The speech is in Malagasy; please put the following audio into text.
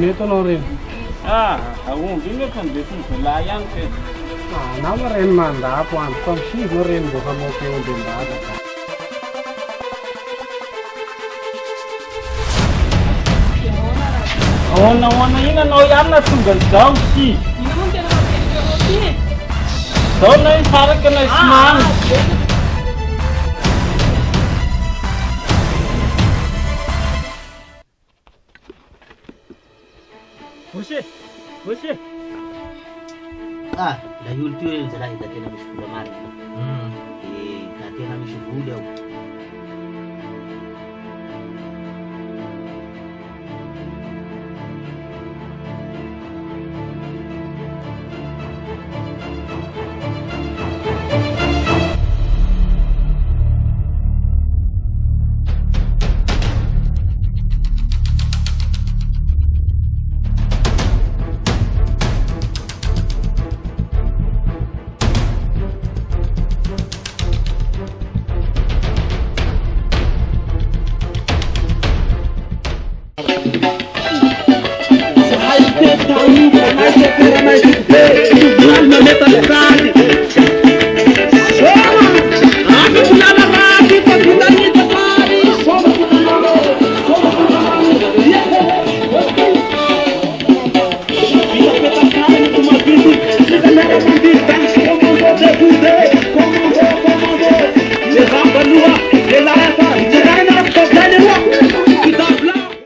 dito na rin. Aku ini kan bikin pelayan ke. Nama rin man da po ang pamsi no rin buka mo kayo din ba? Wana ini no yan na tunggal daw si. So na sarak na isman. Bushe. Da yultiyo zara ida tena mishukula mali. Da tena mishukula. Hey,